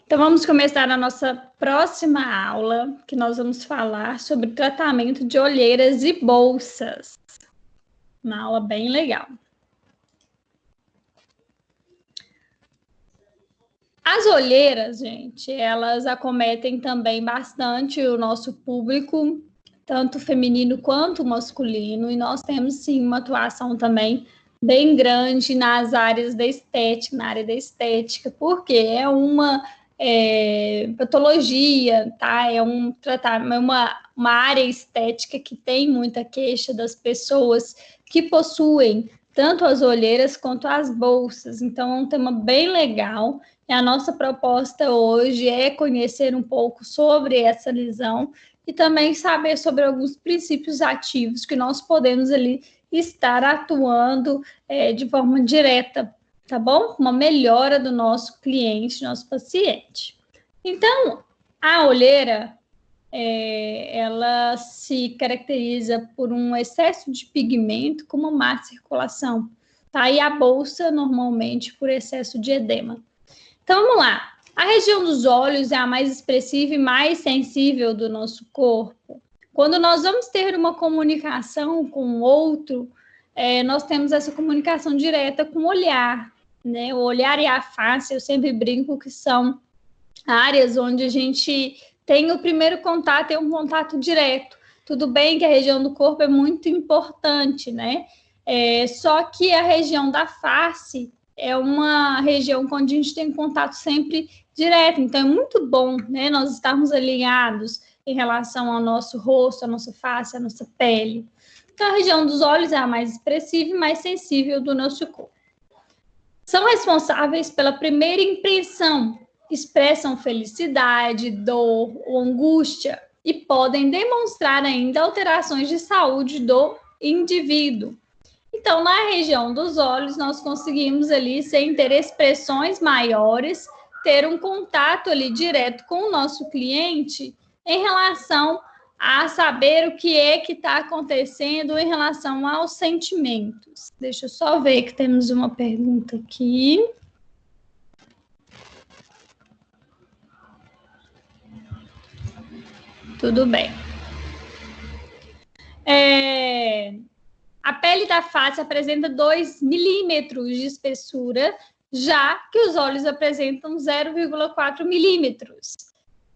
Então, vamos começar a nossa próxima aula, que nós vamos falar sobre tratamento de olheiras e bolsas. Uma aula bem legal. As olheiras, gente, elas acometem também bastante o nosso público, tanto feminino quanto masculino, e nós temos, sim, uma atuação também bem grande nas áreas da estética, na área da estética, porque é uma patologia, tá? É um tratamento, uma área estética que tem muita queixa das pessoas que possuem tanto as olheiras quanto as bolsas. Então, é um tema bem legal. E a nossa proposta hoje é conhecer um pouco sobre essa lesão e também saber sobre alguns princípios ativos que nós podemos ali estar atuando de forma direta, tá bom? Uma melhora do nosso cliente, nosso paciente. Então, a olheira, ela se caracteriza por um excesso de pigmento com uma má circulação, tá? E a bolsa, normalmente, por excesso de edema. Então, vamos lá. A região dos olhos é a mais expressiva e mais sensível do nosso corpo. Quando nós vamos ter uma comunicação com o outro, nós temos essa comunicação direta com o olhar, né? O olhar e a face, eu sempre brinco que são áreas onde a gente tem o primeiro contato, é um contato direto. Tudo bem que a região do corpo é muito importante, né? Só que a região da face é uma região onde a gente tem contato sempre direto. Então, é muito bom, né, nós estarmos alinhados em relação ao nosso rosto, à nossa face, à nossa pele. Então, a região dos olhos é a mais expressiva e mais sensível do nosso corpo. São responsáveis pela primeira impressão, expressam felicidade, dor ou angústia e podem demonstrar ainda alterações de saúde do indivíduo. Então, na região dos olhos, nós conseguimos ali, sem ter expressões maiores, ter um contato ali direto com o nosso cliente em relação a saber o que é que está acontecendo em relação aos sentimentos. Deixa eu só ver que temos uma pergunta aqui. Tudo bem. A pele da face apresenta 2 milímetros de espessura, já que os olhos apresentam 0,4 milímetros.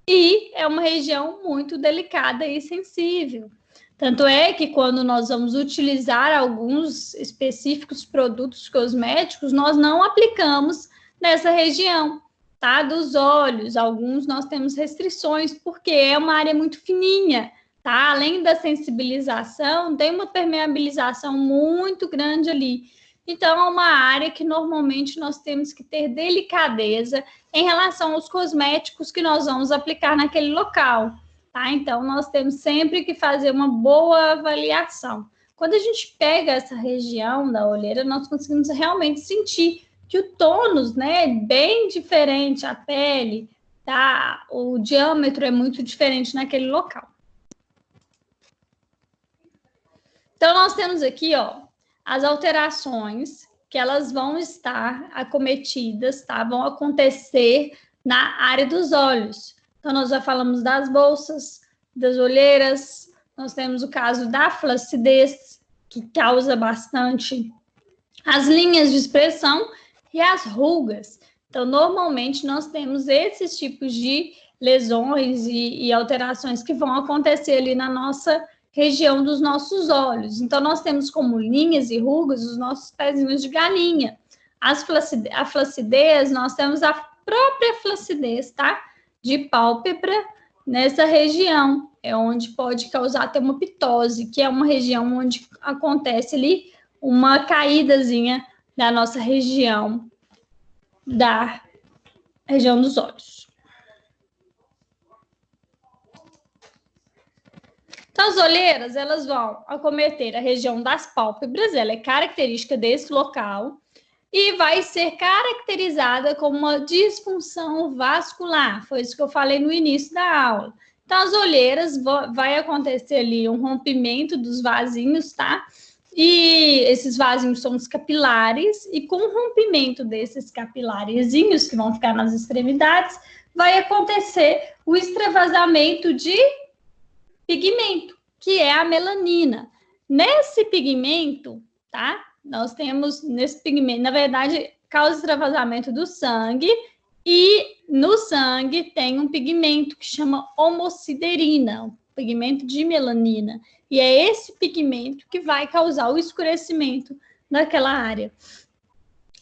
E é uma região muito delicada e sensível. Tanto é que quando nós vamos utilizar alguns específicos produtos cosméticos, nós não aplicamos nessa região, tá? Dos olhos. Alguns nós temos restrições, porque é uma área muito fininha. Tá? Além da sensibilização, tem uma permeabilização muito grande ali. Então, é uma área que normalmente nós temos que ter delicadeza em relação aos cosméticos que nós vamos aplicar naquele local. Tá? Então, nós temos sempre que fazer uma boa avaliação. Quando a gente pega essa região da olheira, nós conseguimos realmente sentir que o tônus, né, é bem diferente, a pele, tá? O diâmetro é muito diferente naquele local. Então, nós temos aqui, ó, as alterações que elas vão estar acometidas, tá? Vão acontecer na área dos olhos. Então, nós já falamos das bolsas, das olheiras, nós temos o caso da flacidez, que causa bastante as linhas de expressão e as rugas. Então, normalmente, nós temos esses tipos de lesões e alterações que vão acontecer ali na nossa região dos nossos olhos. Então, nós temos como linhas e rugas os nossos pezinhos de galinha. A flacidez, nós temos a própria flacidez, tá? De pálpebra nessa região. É onde pode causar até uma ptose, que é uma região onde acontece ali uma caídazinha da nossa região, da região dos olhos. Então, as olheiras, elas vão acometer a região das pálpebras, ela é característica desse local, e vai ser caracterizada como uma disfunção vascular. Foi isso que eu falei no início da aula. Então, as olheiras, vai acontecer ali um rompimento dos vasinhos, tá? E esses vasinhos são os capilares, e com o rompimento desses capilarezinhos, que vão ficar nas extremidades, vai acontecer o extravasamento de pigmento, que é a melanina. Nesse pigmento, tá? Nós temos nesse pigmento, na verdade, causa extravasamento do sangue, e no sangue tem um pigmento que chama homociderina, um pigmento de melanina. E é esse pigmento que vai causar o escurecimento naquela área.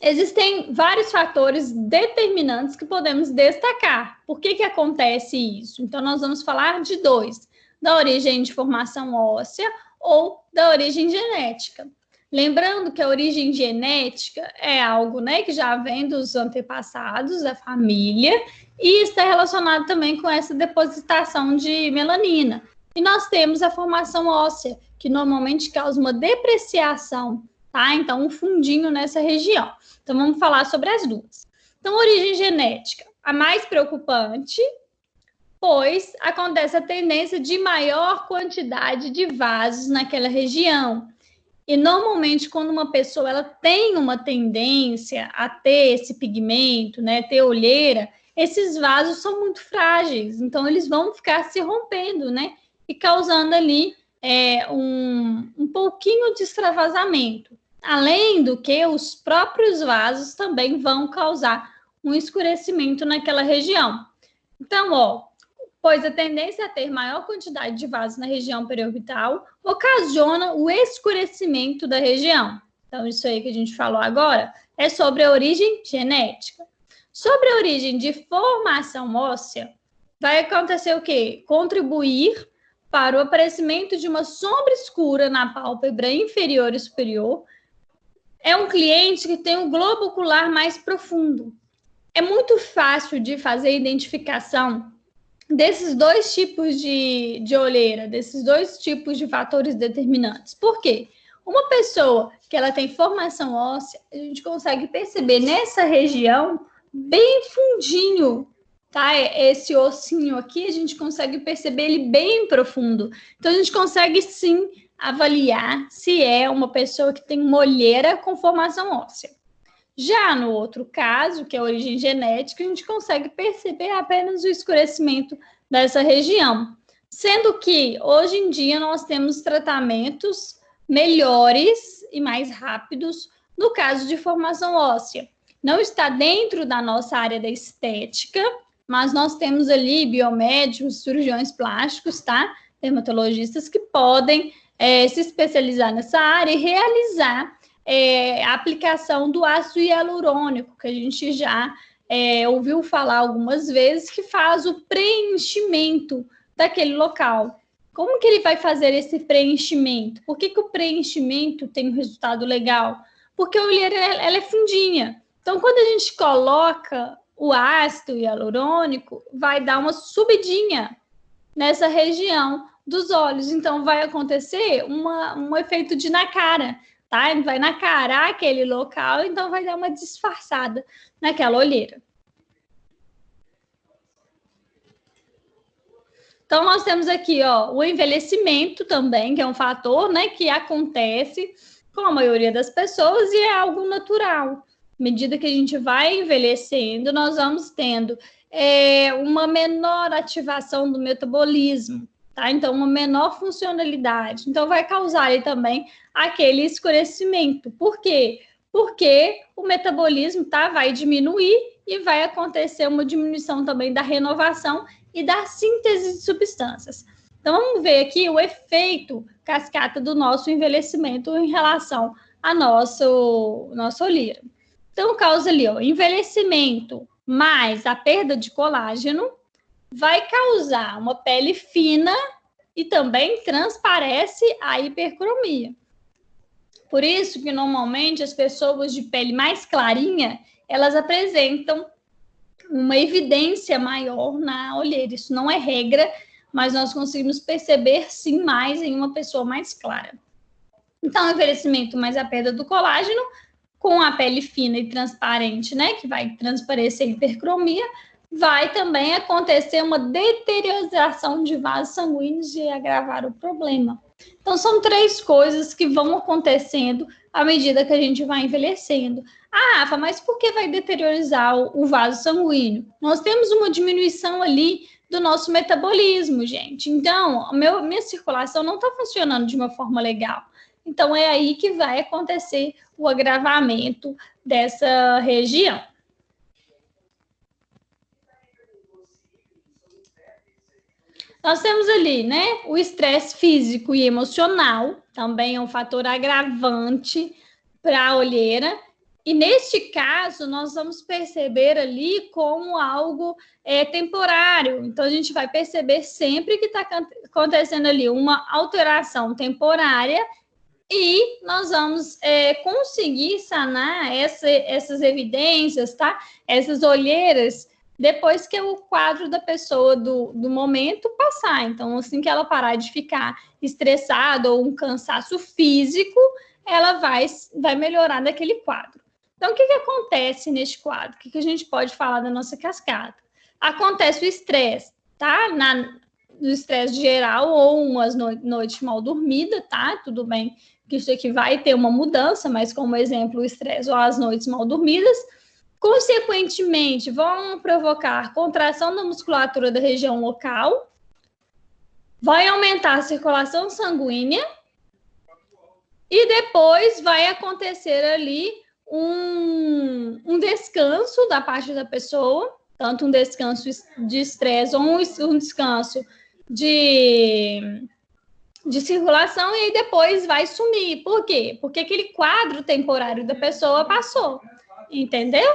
Existem vários fatores determinantes que podemos destacar. Por que acontece isso? Então, nós vamos falar de dois: da origem de formação óssea ou da origem genética. Lembrando que a origem genética é algo, né, que já vem dos antepassados, da família, e está relacionado também com essa depositação de melanina. E nós temos a formação óssea, que normalmente causa uma depreciação, tá? Então, um fundinho nessa região. Então, vamos falar sobre as duas. Então, origem genética, a mais preocupante, pois acontece a tendência de maior quantidade de vasos naquela região. E, normalmente, quando uma pessoa ela tem uma tendência a ter esse pigmento, né, ter olheira, esses vasos são muito frágeis, então eles vão ficar se rompendo, né, e causando ali um pouquinho de extravasamento. Além do que, os próprios vasos também vão causar um escurecimento naquela região. Então, pois a tendência a ter maior quantidade de vasos na região periorbital ocasiona o escurecimento da região. Então, isso aí que a gente falou agora é sobre a origem genética. Sobre a origem de formação óssea, vai acontecer o quê? Contribuir para o aparecimento de uma sombra escura na pálpebra inferior e superior. É um cliente que tem um globo ocular mais profundo. É muito fácil de fazer a identificação desses dois tipos de olheira, desses dois tipos de fatores determinantes. Por quê? Uma pessoa que ela tem formação óssea, a gente consegue perceber nessa região bem fundinho, tá? Esse ossinho aqui, a gente consegue perceber ele bem profundo. Então, a gente consegue, sim, avaliar se é uma pessoa que tem uma olheira com formação óssea. Já no outro caso, que é a origem genética, a gente consegue perceber apenas o escurecimento dessa região. Sendo que, hoje em dia, nós temos tratamentos melhores e mais rápidos no caso de formação óssea. Não está dentro da nossa área da estética, mas nós temos ali biomédicos, cirurgiões plásticos, tá? Dermatologistas que podem se especializar nessa área e realizar a aplicação do ácido hialurônico, que a gente já ouviu falar algumas vezes, que faz o preenchimento daquele local. Como que ele vai fazer esse preenchimento? Por que o preenchimento tem um resultado legal? Porque a olheira ela é fundinha. Então, quando a gente coloca o ácido hialurônico, vai dar uma subidinha nessa região dos olhos. Então, vai acontecer um efeito de nacara, tá? Ele vai nacarar aquele local, então vai dar uma disfarçada naquela olheira. Então, nós temos aqui, o envelhecimento também, que é um fator, né, que acontece com a maioria das pessoas e é algo natural. À medida que a gente vai envelhecendo, nós vamos tendo uma menor ativação do metabolismo, tá? Então, uma menor funcionalidade. Então, vai causar aí também aquele escurecimento. Por quê? Porque o metabolismo, tá, vai diminuir e vai acontecer uma diminuição também da renovação e da síntese de substâncias. Então, vamos ver aqui o efeito cascata do nosso envelhecimento em relação à nossa olheira. Então, causa ali, envelhecimento mais a perda de colágeno, vai causar uma pele fina e também transparece a hipercromia. Por isso que, normalmente, as pessoas de pele mais clarinha, elas apresentam uma evidência maior na olheira. Isso não é regra, mas nós conseguimos perceber, sim, mais em uma pessoa mais clara. Então, envelhecimento mais a perda do colágeno, com a pele fina e transparente, né, que vai transparecer a hipercromia, vai também acontecer uma deterioração de vasos sanguíneos e agravar o problema. Então, são três coisas que vão acontecendo à medida que a gente vai envelhecendo. Ah, Rafa, mas por que vai deteriorizar o vaso sanguíneo? Nós temos uma diminuição ali do nosso metabolismo, gente. Então, minha circulação não está funcionando de uma forma legal. Então, é aí que vai acontecer o agravamento dessa região. Nós temos ali, né, o estresse físico e emocional, também é um fator agravante para a olheira. E neste caso, nós vamos perceber ali como algo temporário. Então, a gente vai perceber sempre que está acontecendo ali uma alteração temporária e nós vamos conseguir sanar essas evidências, tá? Essas olheiras, depois que o quadro da pessoa do momento passar. Então, assim que ela parar de ficar estressada ou um cansaço físico, ela vai melhorar daquele quadro. Então, o que acontece neste quadro? O que a gente pode falar da nossa cascata? Acontece o estresse, tá? No estresse geral ou umas noites mal dormidas, tá? Tudo bem que isso aqui vai ter uma mudança, mas como exemplo, o estresse ou as noites mal dormidas, consequentemente, vão provocar contração da musculatura da região local, vai aumentar a circulação sanguínea e depois vai acontecer ali um descanso da parte da pessoa, tanto um descanso de estresse ou um descanso de circulação, e aí depois vai sumir. Por quê? Porque aquele quadro temporário da pessoa passou. Entendeu?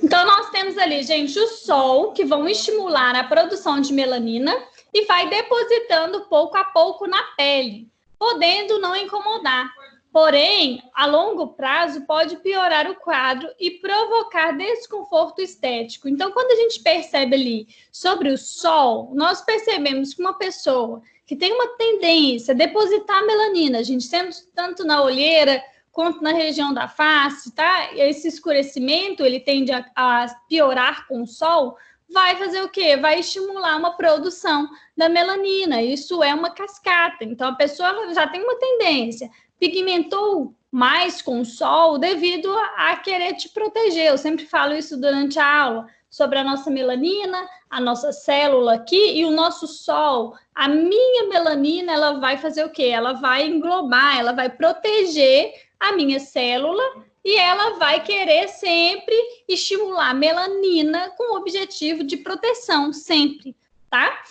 Então, nós temos ali, gente, o sol, que vão estimular a produção de melanina e vai depositando pouco a pouco na pele, podendo não incomodar. Porém, a longo prazo, pode piorar o quadro e provocar desconforto estético. Então, quando a gente percebe ali sobre o sol, nós percebemos que uma pessoa que tem uma tendência a depositar melanina, a gente sendo tanto na olheira quanto na região da face, tá? Esse escurecimento, ele tende a piorar com o sol, vai fazer o quê? Vai estimular uma produção da melanina. Isso é uma cascata. Então, a pessoa já tem uma tendência, pigmentou mais com o sol devido a querer te proteger. Eu sempre falo isso durante a aula, sobre a nossa melanina, a nossa célula aqui e o nosso sol. A minha melanina, ela vai fazer o quê? Ela vai englobar, ela vai proteger a minha célula e ela vai querer sempre estimular a melanina com o objetivo de proteção, sempre, tá?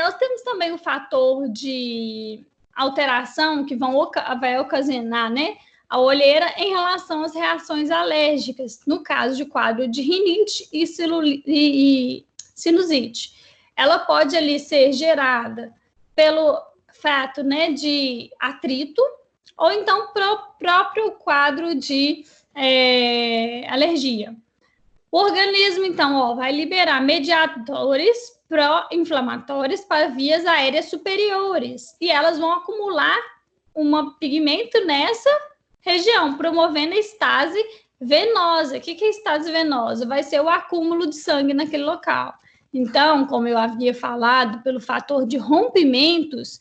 Nós temos também o fator de alteração que vai ocasionar, né, a olheira em relação às reações alérgicas, no caso de quadro de rinite e sinusite. Ela pode ali ser gerada pelo fato, né, de atrito, ou então próprio quadro de alergia. O organismo, então, vai liberar mediadores pró-inflamatórios para vias aéreas superiores e elas vão acumular um pigmento nessa região, promovendo a estase venosa. O que é estase venosa? Vai ser o acúmulo de sangue naquele local. Então, como eu havia falado, pelo fator de rompimentos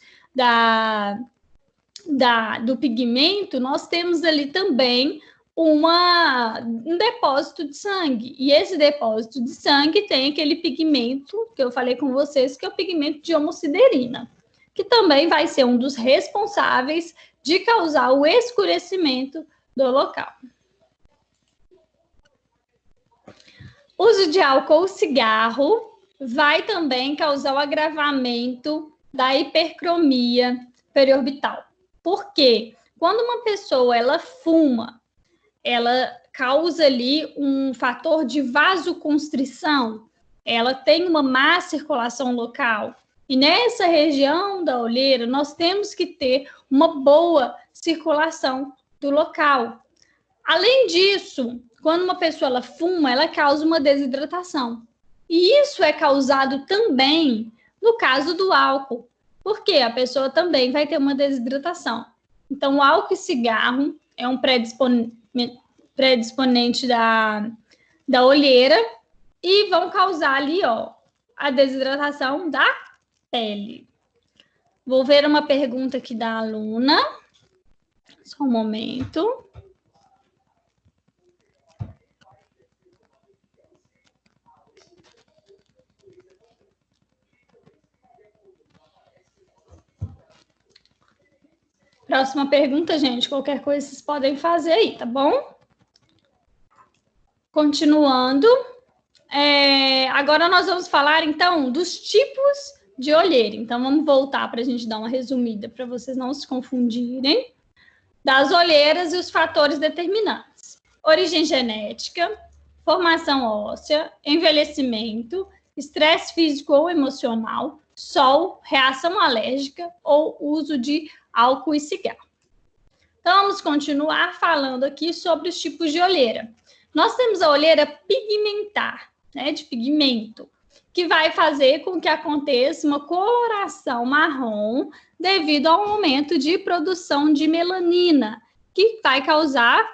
do pigmento, nós temos ali também um depósito de sangue. E esse depósito de sangue tem aquele pigmento que eu falei com vocês, que é o pigmento de homociderina, que também vai ser um dos responsáveis de causar o escurecimento do local. Uso de álcool ou cigarro vai também causar o agravamento da hipercromia periorbital. Por quê? Quando uma pessoa ela fuma, ela causa ali um fator de vasoconstrição, ela tem uma má circulação local. E nessa região da olheira, nós temos que ter uma boa circulação do local. Além disso, quando uma pessoa ela fuma, ela causa uma desidratação. E isso é causado também no caso do álcool, porque a pessoa também vai ter uma desidratação. Então, o álcool e cigarro é um predisponente da olheira e vão causar ali, ó, a desidratação da pele. Vou ver uma pergunta aqui da aluna. Só um momento. Próxima pergunta, gente. Qualquer coisa vocês podem fazer aí, tá bom? Continuando. Agora nós vamos falar, então, dos tipos de olheira. Então, vamos voltar para a gente dar uma resumida, para vocês não se confundirem. Das olheiras e os fatores determinantes. Origem genética, formação óssea, envelhecimento, estresse físico ou emocional, sol, reação alérgica ou uso de álcool e cigarro. Então, vamos continuar falando aqui sobre os tipos de olheira. Nós temos a olheira pigmentar, né, de pigmento, que vai fazer com que aconteça uma coloração marrom devido ao aumento de produção de melanina, que vai causar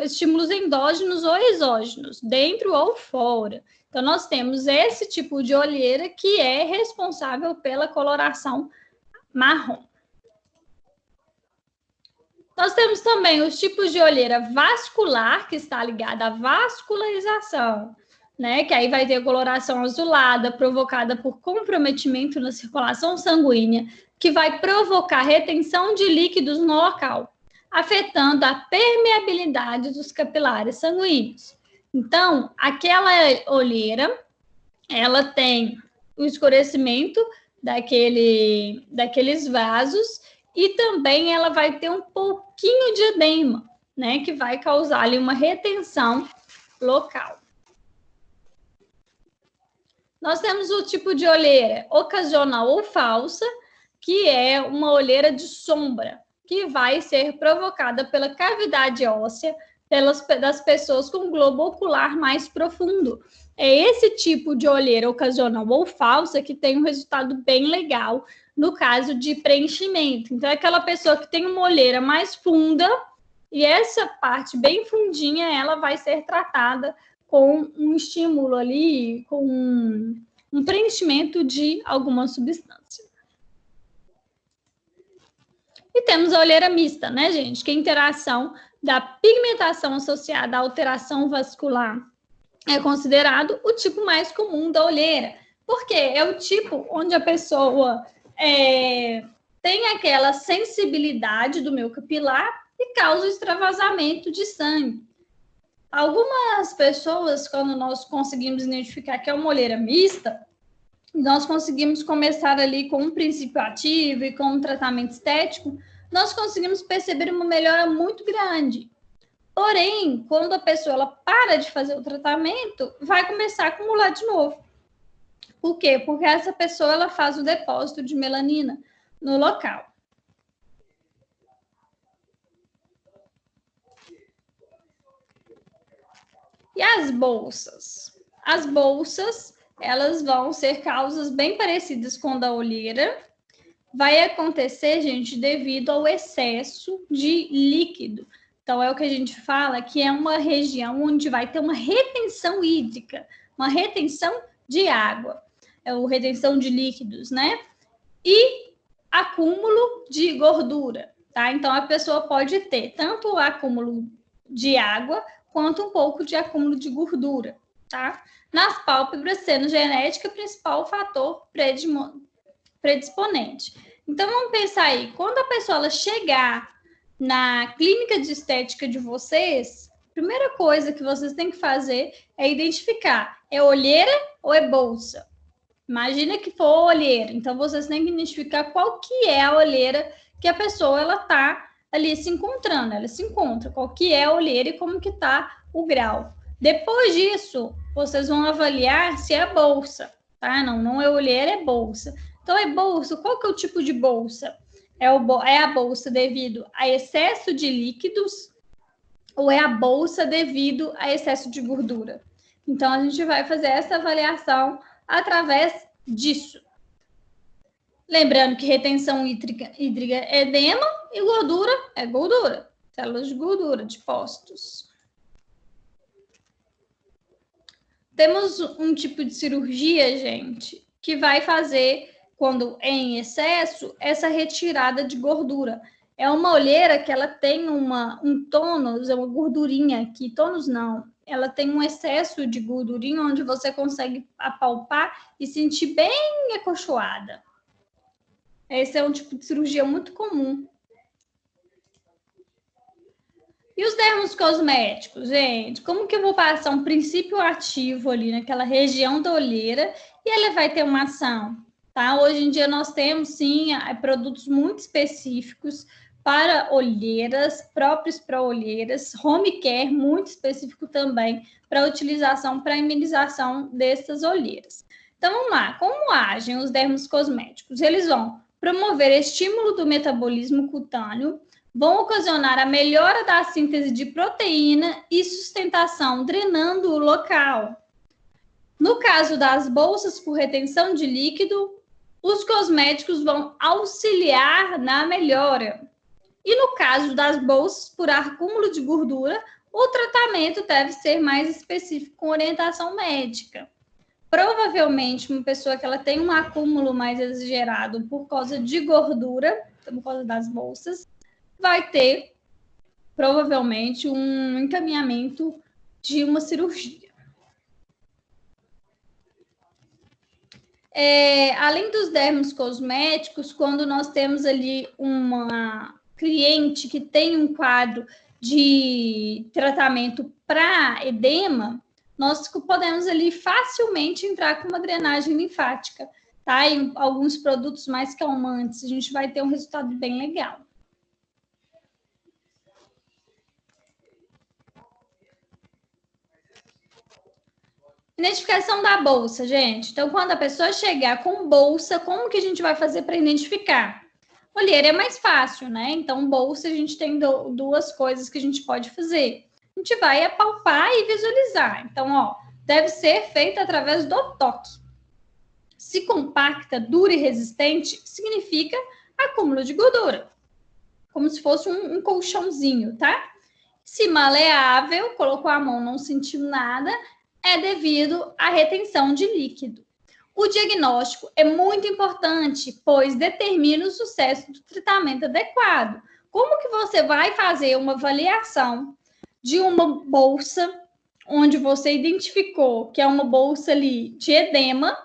estímulos endógenos ou exógenos, dentro ou fora. Então, nós temos esse tipo de olheira que é responsável pela coloração marrom. Nós temos também os tipos de olheira vascular, que está ligada à vascularização, né? Que aí vai ter coloração azulada, provocada por comprometimento na circulação sanguínea, que vai provocar retenção de líquidos no local, afetando a permeabilidade dos capilares sanguíneos. Então, aquela olheira, ela tem o escurecimento daqueles vasos e também ela vai ter um pouquinho de edema, né, que vai causar ali uma retenção local. Nós temos o tipo de olheira ocasional ou falsa, que é uma olheira de sombra, que vai ser provocada pela cavidade óssea das pessoas com globo ocular mais profundo. É esse tipo de olheira ocasional ou falsa que tem um resultado bem legal no caso de preenchimento. Então, é aquela pessoa que tem uma olheira mais funda e essa parte bem fundinha, ela vai ser tratada com um estímulo ali, com um preenchimento de alguma substância. E temos a olheira mista, né, gente? Que é a interação da pigmentação associada à alteração vascular é considerado o tipo mais comum da olheira. Porque é o tipo onde a pessoa tem aquela sensibilidade do meio capilar e causa extravasamento de sangue. Algumas pessoas, quando nós conseguimos identificar que é uma olheira mista, nós conseguimos começar ali com um princípio ativo e com um tratamento estético, nós conseguimos perceber uma melhora muito grande. Porém, quando a pessoa ela para de fazer o tratamento, vai começar a acumular de novo. Por quê? Porque essa pessoa ela faz o depósito de melanina no local. E as bolsas? As bolsas, elas vão ser causas bem parecidas com a da olheira. Vai acontecer, gente, devido ao excesso de líquido. Então, é o que a gente fala que é uma região onde vai ter uma retenção hídrica, uma retenção de água, retenção de líquidos, né? E acúmulo de gordura, tá? Então, a pessoa pode ter tanto o acúmulo de água quanto um pouco de acúmulo de gordura, tá? Nas pálpebras, sendo genética, principal fator predisponente. Então, vamos pensar aí, quando a pessoa ela chegar na clínica de estética de vocês, a primeira coisa que vocês têm que fazer é identificar, é olheira ou é bolsa? Imagina que for olheira, então vocês têm que identificar qual que é a olheira que a pessoa ela tá ali se encontrando, ela se encontra, qual que é a olheira e como que tá o grau. Depois disso, vocês vão avaliar se é bolsa, tá? Não é olheira, é bolsa. Então, é bolsa, qual que é o tipo de bolsa? É a bolsa devido a excesso de líquidos ou é a bolsa devido a excesso de gordura? Então, a gente vai fazer essa avaliação através disso. Lembrando que retenção hídrica é edema e gordura é gordura, células de gordura, depósitos. Temos um tipo de cirurgia, gente, que vai fazer, quando é em excesso, essa retirada de gordura. É uma olheira que ela tem um tônus, é uma gordurinha aqui, tônus não, ela tem um excesso de gordurinha onde você consegue apalpar e sentir bem acolchoada. Esse é um tipo de cirurgia muito comum. E os dermos cosméticos, gente? Como que eu vou passar um princípio ativo ali naquela região da olheira e ele vai ter uma ação, tá? Hoje em dia nós temos, sim, produtos muito específicos para olheiras, próprios para olheiras, home care muito específico também para utilização, para imunização dessas olheiras. Então, vamos lá. Como agem os dermos cosméticos? Eles vão promover estímulo do metabolismo cutâneo, vão ocasionar a melhora da síntese de proteína e sustentação, drenando o local. No caso das bolsas por retenção de líquido, os cosméticos vão auxiliar na melhora. E no caso das bolsas por acúmulo de gordura, o tratamento deve ser mais específico com orientação médica. Provavelmente, uma pessoa que ela tem um acúmulo mais exagerado por causa de gordura, por causa das bolsas, vai ter, provavelmente, um encaminhamento de uma cirurgia. Além dos dermos cosméticos, quando nós temos ali uma cliente que tem um quadro de tratamento para edema, nós podemos ali facilmente entrar com uma drenagem linfática, tá? E alguns produtos mais calmantes, a gente vai ter um resultado bem legal. Identificação da bolsa, gente. Então, quando a pessoa chegar com bolsa, como que a gente vai fazer para identificar? Olheira é mais fácil, né? Então, bolsa, a gente tem duas coisas que a gente pode fazer. A gente vai apalpar e visualizar. Então, ó, deve ser feita através do toque. Se compacta, dura e resistente, significa acúmulo de gordura. Como se fosse um colchãozinho, tá? Se maleável, colocou a mão, não sentiu nada, é devido à retenção de líquido. O diagnóstico é muito importante, pois determina o sucesso do tratamento adequado. Como que você vai fazer uma avaliação de uma bolsa, onde você identificou que é uma bolsa ali de edema,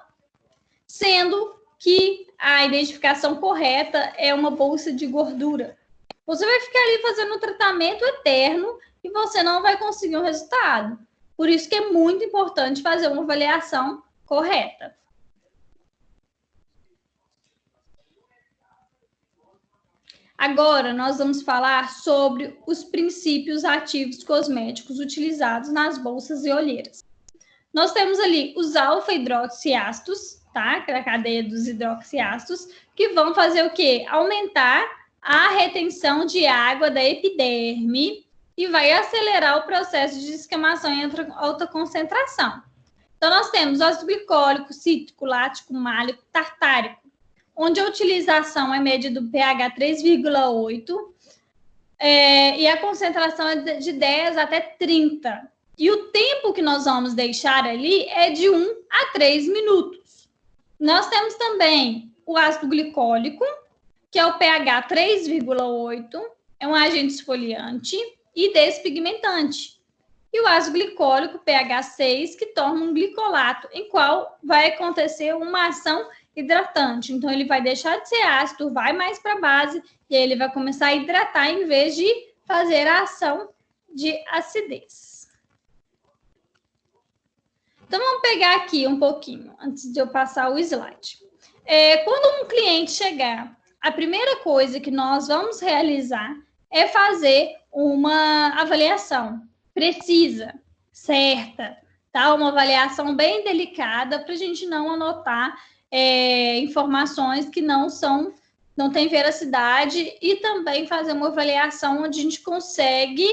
sendo que a identificação correta é uma bolsa de gordura? Você vai ficar ali fazendo um tratamento eterno e você não vai conseguir um resultado. Por isso que é muito importante fazer uma avaliação correta. Agora, nós vamos falar sobre os princípios ativos cosméticos utilizados nas bolsas e olheiras. Nós temos ali os alfa-hidroxiácidos, tá? Que é a cadeia dos hidroxiácidos, que vão fazer o quê? Aumentar a retenção de água da epiderme e vai acelerar o processo de descamação em alta concentração. Então, nós temos ácido glicólico, cítrico, lático, málico, tartárico, onde a utilização é média do pH 3,8 e a concentração é de 10 até 30. E o tempo que nós vamos deixar ali é de 1 a 3 minutos. Nós temos também o ácido glicólico, que é o pH 3,8, é um agente esfoliante e despigmentante. E o ácido glicólico, pH 6, que torna um glicolato, em qual vai acontecer uma ação hidratante. Então, ele vai deixar de ser ácido, vai mais para a base, e aí ele vai começar a hidratar em vez de fazer a ação de acidez. Então, vamos pegar aqui um pouquinho, antes de eu passar o slide. Quando um cliente chegar, a primeira coisa que nós vamos realizar é fazer uma avaliação precisa, certa, tá? Uma avaliação bem delicada para a gente não anotar informações que não têm veracidade, e também fazer uma avaliação onde a gente consegue,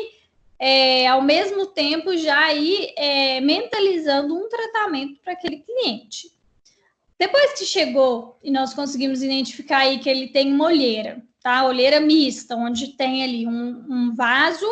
ao mesmo tempo, já ir mentalizando um tratamento para aquele cliente. Depois que chegou e nós conseguimos identificar aí que ele tem uma olheira, tá? Olheira mista, onde tem ali um vaso,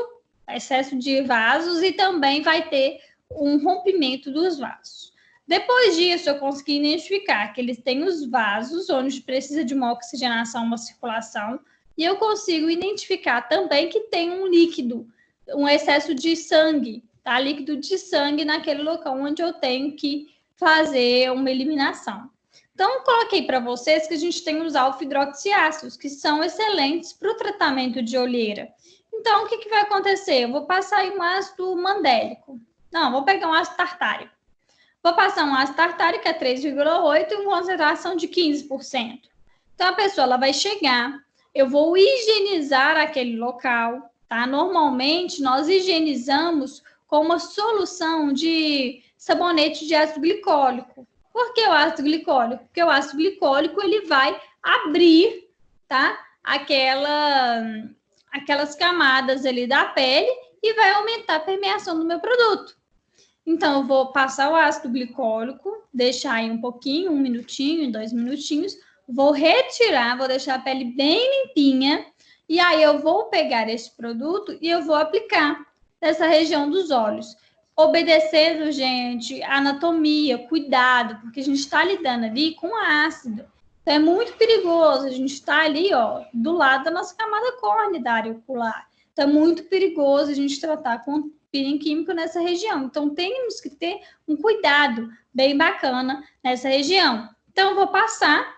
excesso de vasos, e também vai ter um rompimento dos vasos. Depois disso, eu consegui identificar que eles têm os vasos, onde precisa de uma oxigenação, uma circulação, e eu consigo identificar também que tem um líquido, um excesso de sangue, tá? Líquido de sangue naquele local onde eu tenho que fazer uma eliminação. Então, coloquei para vocês que a gente tem os alfa-hidroxiácidos, que são excelentes para o tratamento de olheira. Então, o que vai acontecer? Eu vou passar aí um ácido mandélico. Não, vou pegar um ácido tartárico. Vou passar um ácido tartárico, que é 3,8, e uma concentração de 15%. Então, a pessoa ela vai chegar, eu vou higienizar aquele local, tá? Normalmente, nós higienizamos com uma solução de sabonete de ácido glicólico. Por que o ácido glicólico? Porque o ácido glicólico, ele vai abrir, tá? Aquelas camadas ali da pele e vai aumentar a permeação do meu produto. Então, eu vou passar o ácido glicólico, deixar aí um pouquinho, 1 minutinho, 2 minutinhos, vou retirar, vou deixar a pele bem limpinha, e aí eu vou pegar esse produto e eu vou aplicar nessa região dos olhos. Obedecendo, gente, a anatomia, cuidado, porque a gente está lidando ali com ácido. Então, é muito perigoso, a gente está ali, ó, do lado da nossa camada córnea da área ocular. Então, é muito perigoso a gente tratar com peeling químico nessa região. Então, temos que ter um cuidado bem bacana nessa região. Então, eu vou passar,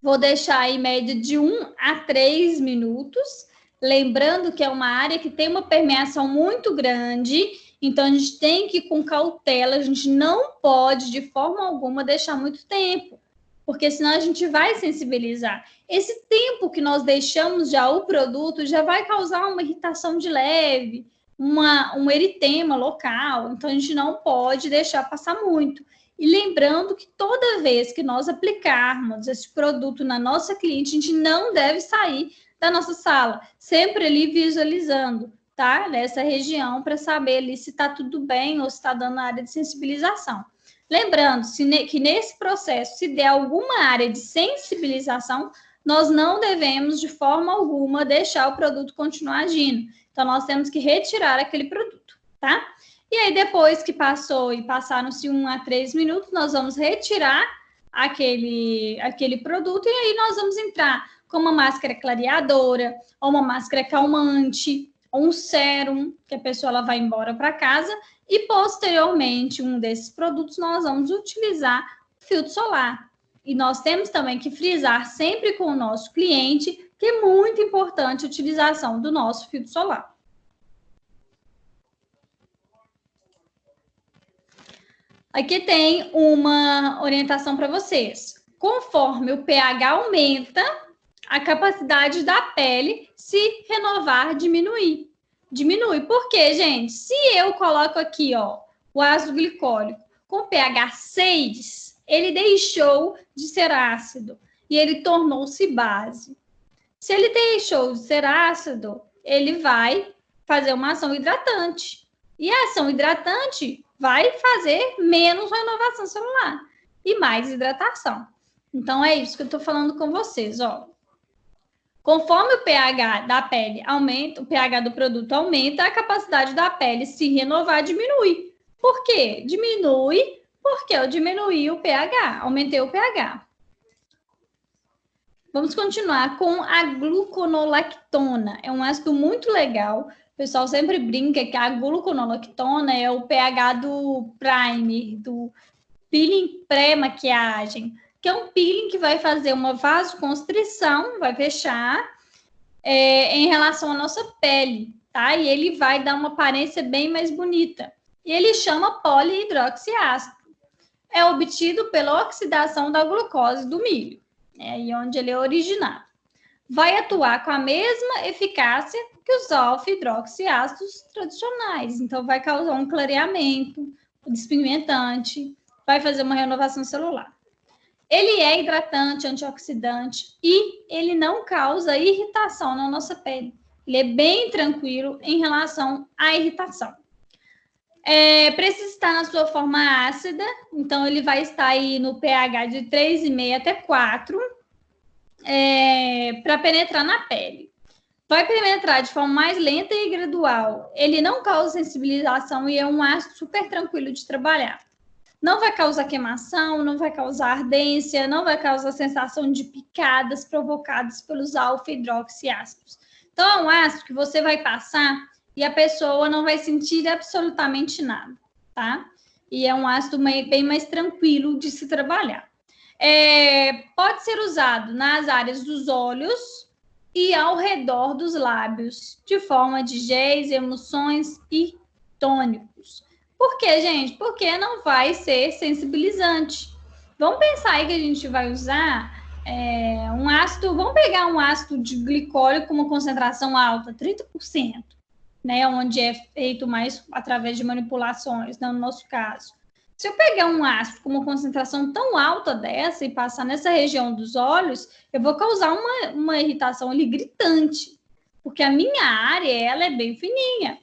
vou deixar aí média de 1 a 3 minutos, lembrando que é uma área que tem uma permeação muito grande, então a gente tem que ir com cautela, a gente não pode de forma alguma deixar muito tempo, porque senão a gente vai sensibilizar. Esse tempo que nós deixamos já o produto já vai causar uma irritação de leve, um eritema local, então a gente não pode deixar passar muito. E lembrando que toda vez que nós aplicarmos esse produto na nossa cliente, a gente não deve sair da nossa sala, sempre ali visualizando, tá? Nessa região, para saber ali se está tudo bem ou se está dando área de sensibilização. Lembrando que nesse processo, se der alguma área de sensibilização, nós não devemos, de forma alguma, deixar o produto continuar agindo. Então, nós temos que retirar aquele produto, tá? E aí, depois que passaram-se 1 a 3 minutos, nós vamos retirar aquele produto e aí nós vamos entrar com uma máscara clareadora, ou uma máscara calmante, ou um sérum, que a pessoa ela vai embora para casa, e posteriormente, um desses produtos, nós vamos utilizar o filtro solar. E nós temos também que frisar sempre com o nosso cliente que é muito importante a utilização do nosso filtro solar. Aqui tem uma orientação para vocês. Conforme o pH aumenta, a capacidade da pele se renovar, diminuir. Diminui. Por quê, gente? Se eu coloco aqui, ó, o ácido glicólico com pH 6, ele deixou de ser ácido e ele tornou-se base. Se ele deixou de ser ácido, ele vai fazer uma ação hidratante. E a ação hidratante vai fazer menos renovação celular e mais hidratação. Então, é isso que eu estou falando com vocês, ó. Conforme o pH da pele aumenta, o pH do produto aumenta, a capacidade da pele se renovar diminui. Por quê? Diminui porque eu diminuí o pH, aumentei o pH. Vamos continuar com a gluconolactona. É um ácido muito legal. O pessoal sempre brinca que a gluconolactona é o pH do primer, do peeling pré-maquiagem, que é um peeling que vai fazer uma vasoconstrição, vai fechar em relação à nossa pele, tá? E ele vai dar uma aparência bem mais bonita. E ele chama polihidroxiácido. É obtido pela oxidação da glucose do milho, aí onde ele é originado. Vai atuar com a mesma eficácia que os alfa-hidroxiácidos tradicionais. Então, vai causar um clareamento, despigmentante, vai fazer uma renovação celular. Ele é hidratante, antioxidante e ele não causa irritação na nossa pele. Ele é bem tranquilo em relação à irritação. Precisa estar na sua forma ácida, então ele vai estar aí no pH de 3,5 até 4 para penetrar na pele. vai penetrar de forma mais lenta e gradual. Ele não causa sensibilização e é um ácido super tranquilo de trabalhar. Não vai causar queimação, não vai causar ardência, não vai causar sensação de picadas provocadas pelos alfa-hidroxiácidos. Então, é um ácido que você vai passar e a pessoa não vai sentir absolutamente nada, tá? E é um ácido bem mais tranquilo de se trabalhar. Pode ser usado nas áreas dos olhos e ao redor dos lábios, de forma de géis, emulsões e tônicos. Por quê, gente? Porque não vai ser sensibilizante. Vamos pensar aí que a gente vai usar um ácido, vamos pegar um ácido de glicólico com uma concentração alta, 30%, né? Onde é feito mais através de manipulações, no nosso caso. Se eu pegar um ácido com uma concentração tão alta dessa e passar nessa região dos olhos, eu vou causar uma irritação ali gritante, porque a minha área ela é bem fininha,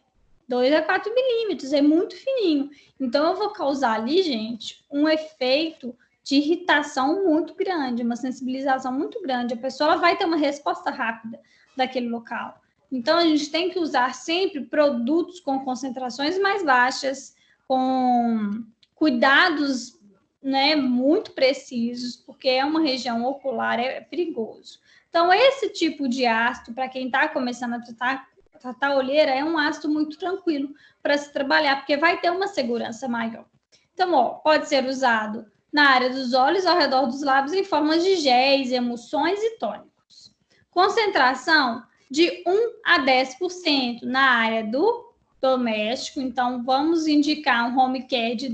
2 a 4 milímetros, é muito fininho. Então, eu vou causar ali, gente, um efeito de irritação muito grande, uma sensibilização muito grande. A pessoa vai ter uma resposta rápida daquele local. Então, a gente tem que usar sempre produtos com concentrações mais baixas, com cuidados, né, muito precisos, porque é uma região ocular, é perigoso. Então, esse tipo de ácido, para quem está começando a tratar a olheira, é um ácido muito tranquilo para se trabalhar, porque vai ter uma segurança maior. Então, ó, pode ser usado na área dos olhos, ao redor dos lábios, em formas de géis, emulsões e tônicos. Concentração de 1 a 10% na área do doméstico, então vamos indicar um home care de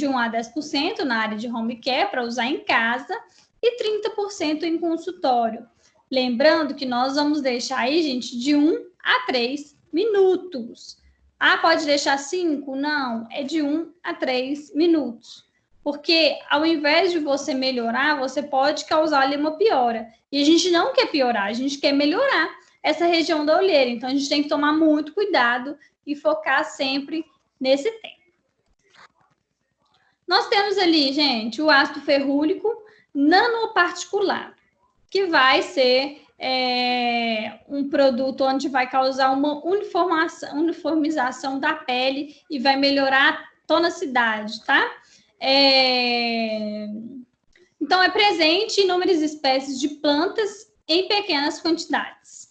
1 a 10% na área de home care para usar em casa e 30% em consultório. Lembrando que nós vamos deixar aí, gente, de 1 a 3 minutos. Ah, pode deixar 5? Não, é de 1 a 3 minutos. Porque ao invés de você melhorar, você pode causar ali uma piora. E a gente não quer piorar, a gente quer melhorar essa região da olheira. Então, a gente tem que tomar muito cuidado e focar sempre nesse tempo. Nós temos ali, gente, o ácido ferrúlico nanoparticulado, que vai ser um produto onde vai causar uma uniformização da pele e vai melhorar a tonicidade, tá? Então, é presente em inúmeras espécies de plantas em pequenas quantidades.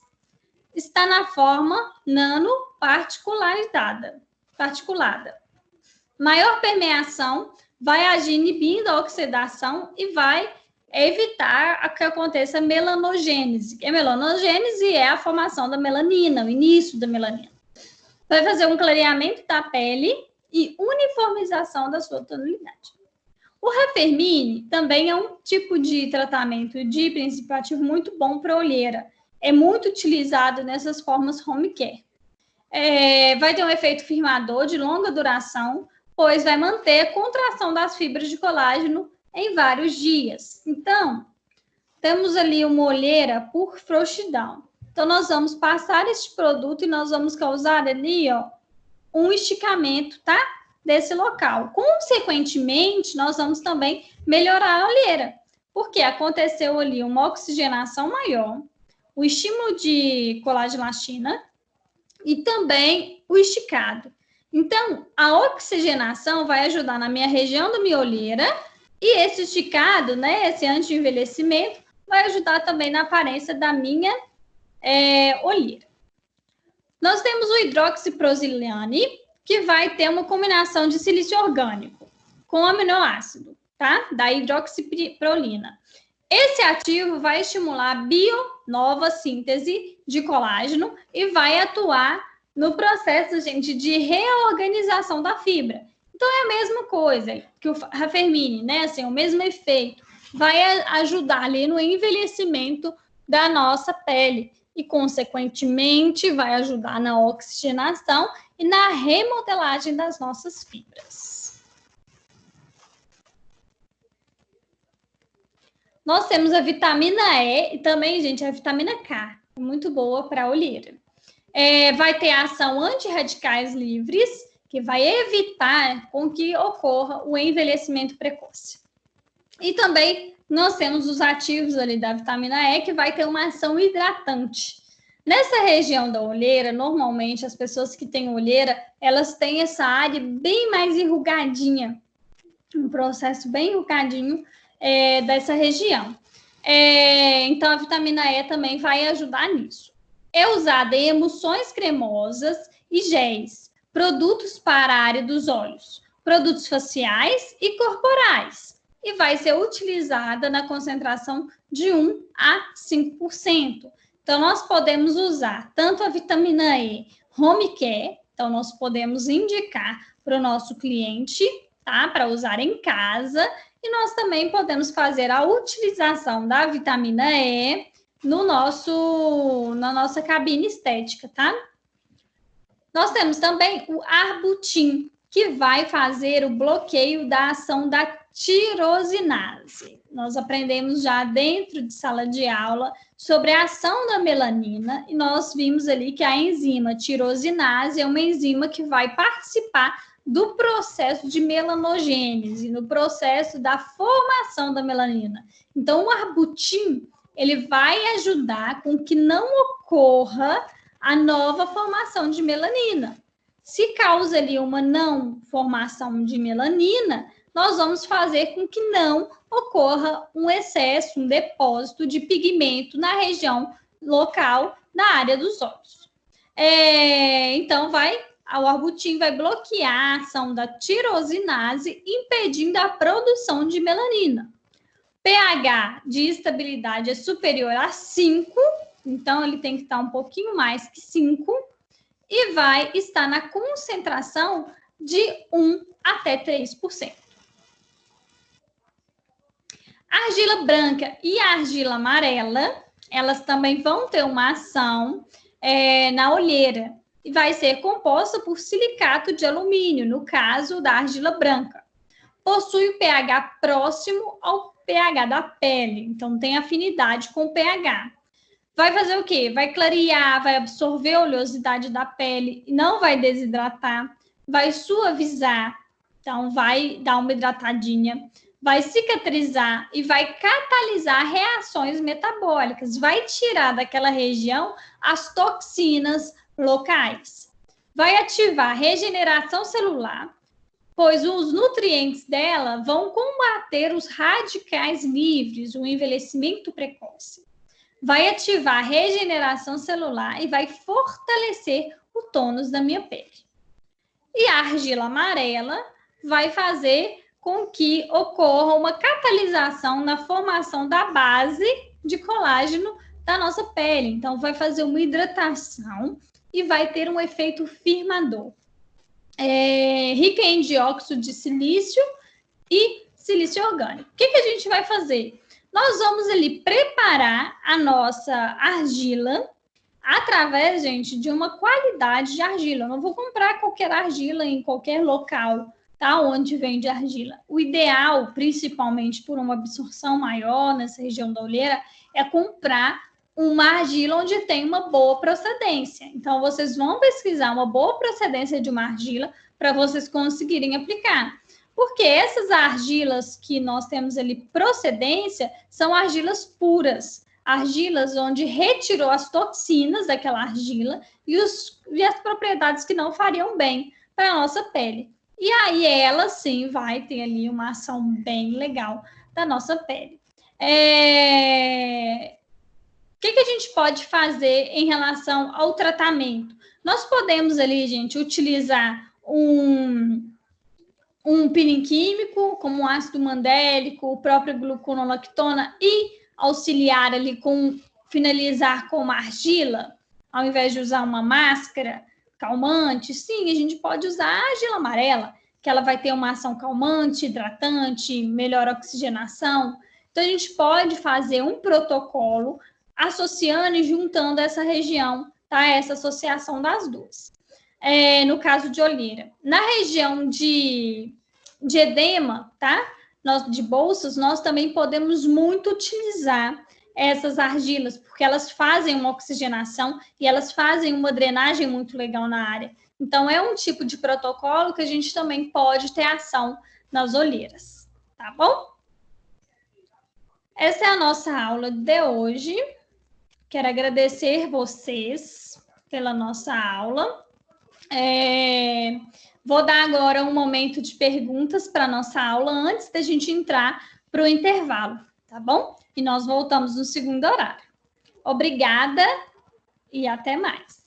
Está na forma nanoparticulada. Maior permeação vai agir inibindo a oxidação e vai evitar que aconteça melanogênese. A melanogênese é a formação da melanina, o início da melanina. Vai fazer um clareamento da pele e uniformização da sua tonalidade. O Refermine também é um tipo de tratamento de princípio ativo muito bom para olheira. É muito utilizado nessas formas home care. Vai ter um efeito firmador de longa duração, pois vai manter a contração das fibras de colágeno em vários dias. Então, temos ali uma olheira por frouxidão. Então, nós vamos passar este produto e nós vamos causar ali, ó, um esticamento, tá? Desse local. Consequentemente, nós vamos também melhorar a olheira, porque aconteceu ali uma oxigenação maior, o estímulo de colagenastina e também o esticado. Então, a oxigenação vai ajudar na minha região da minha olheira e esse esticado, né, esse anti-envelhecimento, vai ajudar também na aparência da minha olheira. Nós temos o hidroxiprozilane, que vai ter uma combinação de silício orgânico com aminoácido, tá? Da hidroxiprolina. Esse ativo vai estimular a nova síntese de colágeno e vai atuar no processo, gente, de reorganização da fibra. Então, é a mesma coisa que o Refermine, né? Assim, o mesmo efeito. Vai ajudar ali no envelhecimento da nossa pele e, consequentemente, vai ajudar na oxigenação e na remodelagem das nossas fibras. Nós temos a vitamina E e também, gente, a vitamina K, muito boa para a olheira. Vai ter ação antirradicais livres, que vai evitar com que ocorra o envelhecimento precoce. E também nós temos os ativos ali da vitamina E, que vai ter uma ação hidratante. Nessa região da olheira, normalmente as pessoas que têm olheira, elas têm essa área bem mais enrugadinha, um processo bem enrugadinho dessa região. Então, a vitamina E também vai ajudar nisso. É usada em emulsões cremosas e géis, produtos para a área dos olhos, produtos faciais e corporais, e vai ser utilizada na concentração de 1 a 5%. Então, nós podemos usar tanto a vitamina E home care, então nós podemos indicar para o nosso cliente, tá? Para usar em casa, e nós também podemos fazer a utilização da vitamina E na nossa cabine estética, tá? Nós temos também o arbutin, que vai fazer o bloqueio da ação da tirosinase. Nós aprendemos já dentro de sala de aula sobre a ação da melanina e nós vimos ali que a enzima tirosinase é uma enzima que vai participar do processo de melanogênese, no processo da formação da melanina. Então, o arbutin, ele vai ajudar com que não ocorra a nova formação de melanina. Se causa ali uma não formação de melanina, nós vamos fazer com que não ocorra um excesso, um depósito de pigmento na região local, na área dos olhos. Então, o arbutin vai bloquear a ação da tirosinase, impedindo a produção de melanina. pH de estabilidade é superior a 5, então ele tem que estar um pouquinho mais que 5, e vai estar na concentração de 1 até 3%. A argila branca e a argila amarela, elas também vão ter uma ação na olheira, e vai ser composta por silicato de alumínio, no caso da argila branca. Possui o pH próximo ao pH da pele, então tem afinidade com o pH. Vai fazer o quê? Vai clarear, vai absorver a oleosidade da pele, não vai desidratar, vai suavizar, então vai dar uma hidratadinha, vai cicatrizar e vai catalisar reações metabólicas, vai tirar daquela região as toxinas locais. Vai ativar a regeneração celular, pois os nutrientes dela vão combater os radicais livres, o envelhecimento precoce. Vai ativar a regeneração celular e vai fortalecer o tônus da minha pele. E a argila amarela vai fazer com que ocorra uma catalisação na formação da base de colágeno da nossa pele. Então, vai fazer uma hidratação e vai ter um efeito firmador. Rica em dióxido de silício e silício orgânico. O que a gente vai fazer? Nós vamos ali preparar a nossa argila através, gente, de uma qualidade de argila. Eu não vou comprar qualquer argila em qualquer local, tá? Onde vende argila. O ideal, principalmente por uma absorção maior nessa região da olheira, é comprar uma argila onde tem uma boa procedência. Então, vocês vão pesquisar uma boa procedência de uma argila para vocês conseguirem aplicar. Porque essas argilas que nós temos ali procedência são argilas puras, argilas onde retirou as toxinas daquela argila e as propriedades que não fariam bem para a nossa pele. E aí ela sim vai ter ali uma ação bem legal da nossa pele. O que a gente pode fazer em relação ao tratamento? Nós podemos ali, gente, utilizar um peeling químico, como o ácido mandélico, o próprio gluconolactona, e auxiliar ali finalizar com uma argila, ao invés de usar uma máscara calmante. Sim, a gente pode usar a argila amarela, que ela vai ter uma ação calmante, hidratante, melhor oxigenação. Então, a gente pode fazer um protocolo associando e juntando essa região, tá? Essa associação das duas. No caso de olheira. Na região de edema, tá? De bolsas, nós também podemos muito utilizar essas argilas, porque elas fazem uma oxigenação e elas fazem uma drenagem muito legal na área. Então, é um tipo de protocolo que a gente também pode ter ação nas olheiras, tá bom? Essa é a nossa aula de hoje. Quero agradecer vocês pela nossa aula. Vou dar agora um momento de perguntas para a nossa aula antes da gente entrar para o intervalo, tá bom? E nós voltamos no segundo horário. Obrigada e até mais.